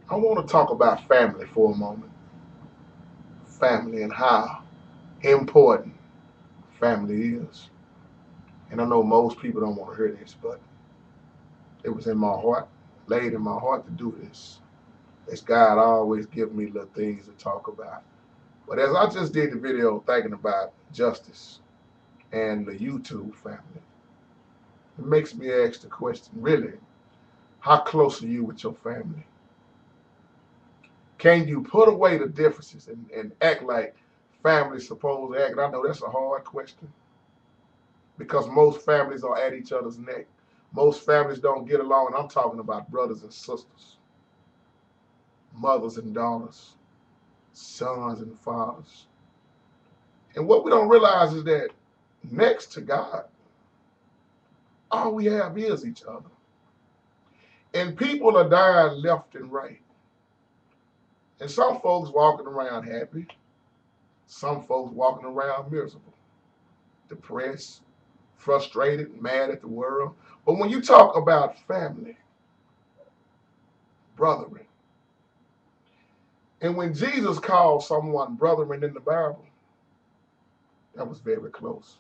I want to talk about family for a moment. Family and how important family is. And I know most people don't want to hear this, but it was in my heart, laid in my heart to do this. As God always give me little things to talk about. But as I just did the video thinking about justice and the YouTube family, it makes me ask the question, really, how close are you with your family? Can you put away the differences and act like family's supposed to act? And I know that's a hard question because most families are at each other's neck. Most families don't get along, and I'm talking about brothers and sisters, mothers and daughters, sons and fathers. And what we don't realize is that next to God, all we have is each other. And people are dying left and right. And some folks walking around happy, some folks walking around miserable, depressed, frustrated, mad at the world. But when you talk about family, brethren, and when Jesus called someone brethren in the Bible, that was very close.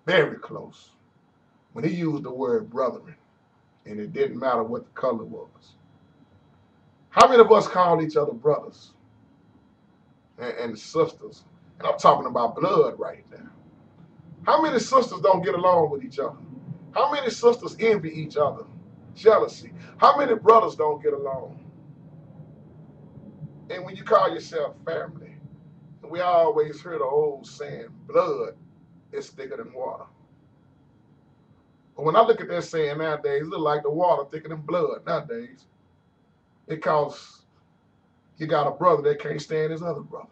Very close. When he used the word brethren, and it didn't matter what the color was. How many of us call each other brothers and sisters? And I'm talking about blood right now. How many sisters don't get along with each other? How many sisters envy each other? Jealousy. How many brothers don't get along? And when you call yourself family, we always hear the old saying, blood is thicker than water. But when I look at that saying nowadays, it look like the water thicker than blood nowadays. Because you got a brother that can't stand his other brother.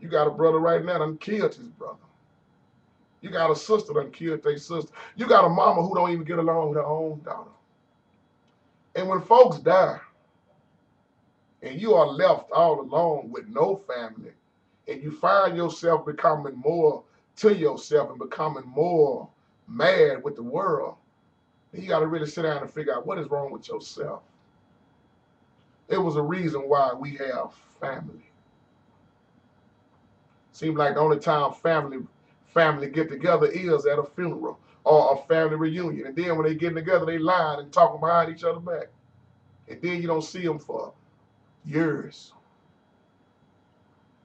You got a brother right now that killed his brother. You got a sister that killed their sister. You got a mama who don't even get along with her own daughter. And when folks die, and you are left all alone with no family, and you find yourself becoming more to yourself and becoming more mad with the world, then you got to really sit down and figure out what is wrong with yourself. It was a reason why we have family. Seems like the only time family get together is at a funeral or a family reunion. And then when they get together, they lying and talking behind each other back. And then you don't see them for years.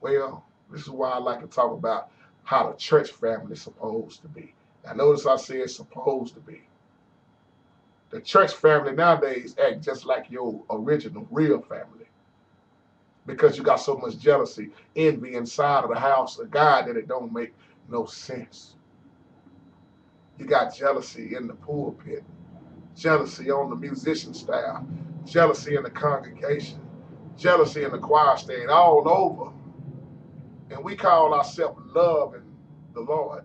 Well, this is why I like to talk about how the church family is supposed to be. Now, notice I said supposed to be. The church family nowadays act just like your original, real family. Because you got so much jealousy, envy inside of the house of God that it don't make no sense. You got jealousy in the pulpit, jealousy on the musician staff, jealousy in the congregation, jealousy in the choir stand, all over. And we call ourselves loving the Lord.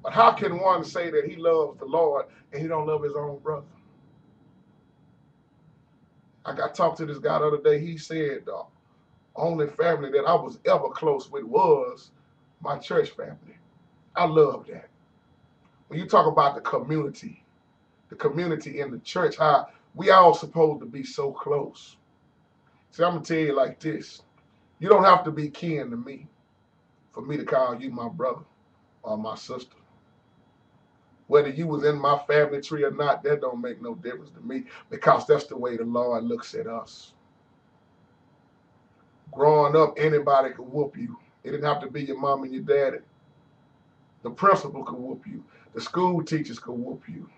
But how can one say that he loves the Lord and he don't love his own brother? I got talked to this guy the other day. He said the only family that I was ever close with was my church family. I love that. When you talk about the community in the church, how we all supposed to be so close. See, I'm gonna tell you like this. You don't have to be kin to me for me to call you my brother or my sister. Whether you was in my family tree or not, that don't make no difference to me because that's the way the Lord looks at us. Growing up, anybody could whoop you. It didn't have to be your mom and your daddy. The principal could whoop you. The school teachers could whoop you.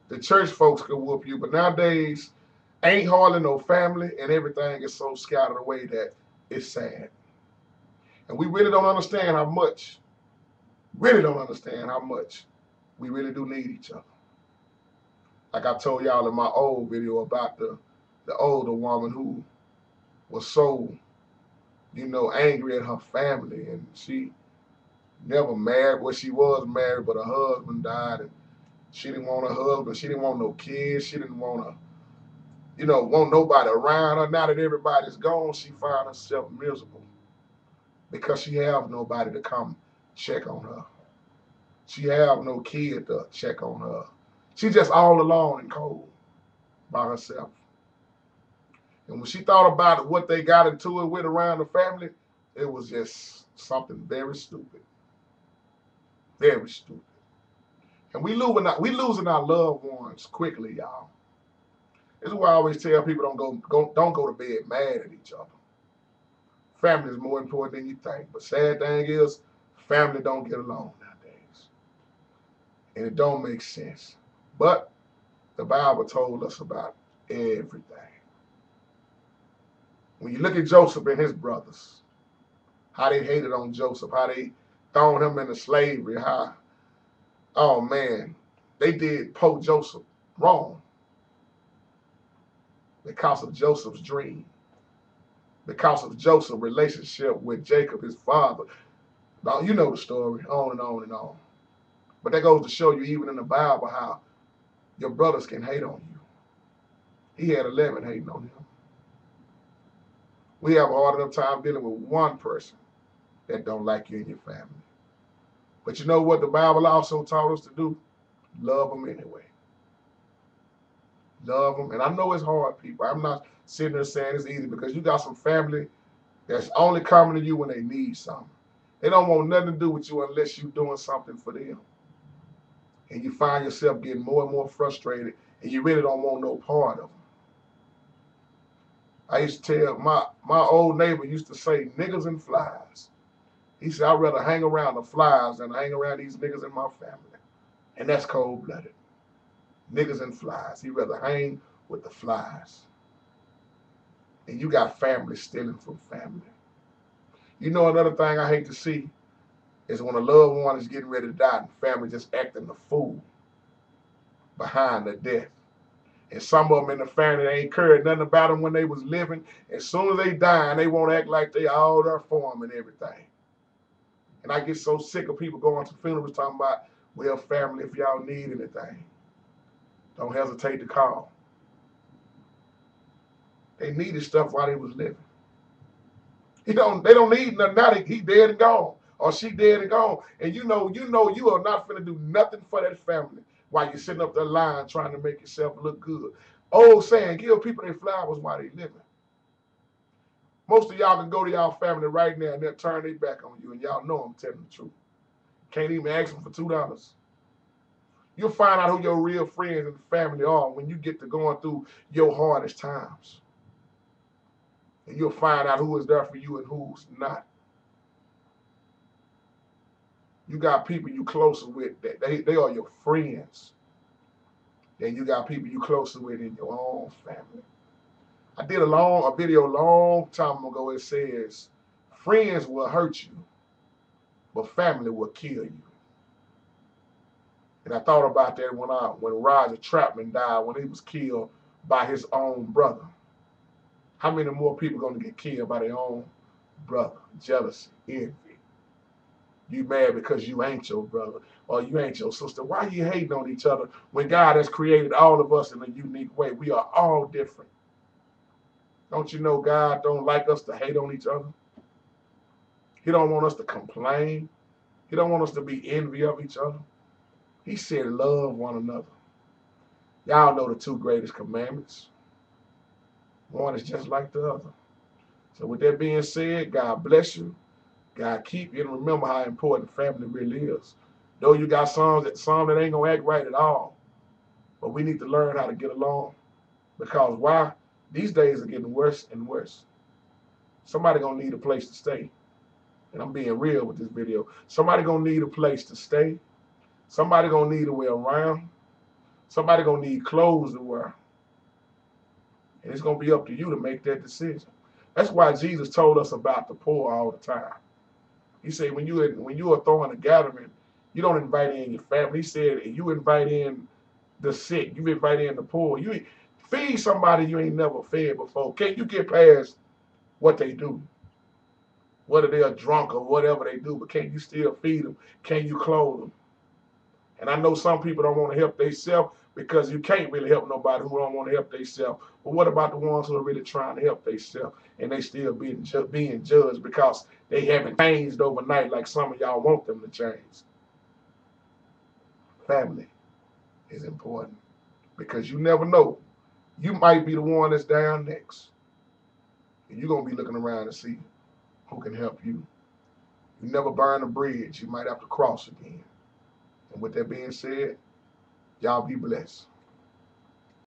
The church folks could whoop you. But nowadays, ain't hardly no family, and everything is so scattered away that it's sad. And we really don't understand how much we really do need each other. Like I told y'all in my old video about the older woman who was so, angry at her family, and she never married. Well, she was married, but her husband died, and she didn't want a husband. She didn't want no kids. She didn't want nobody around her. Now that everybody's gone, she found herself miserable because she have nobody to come check on her. She have no kid to check on her. She just all alone and cold. by herself. And when she thought about what they got into it with around the family, it was just something very stupid. Very stupid. And we losing our loved ones quickly, y'all. This is why I always tell people don't go to bed mad at each other. Family is more important than you think. But sad thing is, family don't get along nowadays. And it don't make sense. But the Bible told us about everything. When you look at Joseph and his brothers, how they hated on Joseph, how they thrown him into slavery, how, oh man, they did poor Joseph wrong because of Joseph's dream, because of Joseph's relationship with Jacob, his father. Now, you know the story, on and on and on. But that goes to show you, even in the Bible, how your brothers can hate on you. He had 11 hating on him. We have a hard enough time dealing with one person that don't like you and your family. But you know what the Bible also taught us to do? Love them anyway. Love them. And I know it's hard, people. I'm not sitting there saying it's easy, because you got some family that's only coming to you when they need something. They don't want nothing to do with you unless you're doing something for them. And you find yourself getting more and more frustrated, and you really don't want no part of them. I used to tell my old neighbor used to say niggas and flies. He said, I'd rather hang around the flies than hang around these niggas in my family. And that's cold-blooded. Niggas and flies. He'd rather hang with the flies. And you got family stealing from family. You know, another thing I hate to see is when a loved one is getting ready to die and family just acting the fool behind the death. And some of them in the family, they ain't cared nothing about them when they was living. As soon as they die, they won't act like they all there for them and everything. And I get so sick of people going to funerals talking about, well, family, if y'all need anything, don't hesitate to call. They needed stuff while they was living. They don't need nothing now. He dead and gone, or she dead and gone. And you know you are not finna do nothing for that family while you're sitting up that line trying to make yourself look good. Old saying, give people their flowers while they living. Most of y'all can go to y'all family right now and they'll turn their back on you, and y'all know I'm telling the truth. Can't even ask them for $2. You'll find out who your real friends and family are when you get to going through your hardest times. And you'll find out who is there for you and who's not. You got people you closer with that they are your friends. Then you got people you closer with in your own family. I did a video a long time ago. It says, friends will hurt you, but family will kill you. And I thought about that when Roger Troutman died, when he was killed by his own brother. How many more people are going to get killed by their own brother? Jealousy, envy. You mad because you ain't your brother or you ain't your sister. Why are you hating on each other when God has created all of us in a unique way? We are all different. Don't you know God don't like us to hate on each other? He don't want us to complain. He don't want us to be envy of each other. He said love one another. Y'all know the two greatest commandments. One is just like the other. So with that being said, God bless you. God keep you, and remember how important family really is. Though you got some that ain't gonna act right at all, but we need to learn how to get along. Because why? These days are getting worse and worse. Somebody gonna need a place to stay. And I'm being real with this video. Somebody gonna need a place to stay. Somebody gonna need a way around. Somebody gonna need clothes to wear. And it's gonna be up to you to make that decision. That's why Jesus told us about the poor all the time. He said when you are throwing a gathering, you don't invite in your family. He said you invite in the sick, you invite in the poor. You feed somebody you ain't never fed before. Can you get past what they do? Whether they're drunk or whatever they do, but can you still feed them? Can you clothe them? And I know some people don't want to help themselves because you can't really help nobody who don't want to help themselves. But what about the ones who are really trying to help themselves and they still being judged because they haven't changed overnight like some of y'all want them to change? Family is important because you never know You might be the one that's down next. And you're going to be looking around to see who can help you. You never burn a bridge. You might have to cross again. And with that being said, y'all be blessed.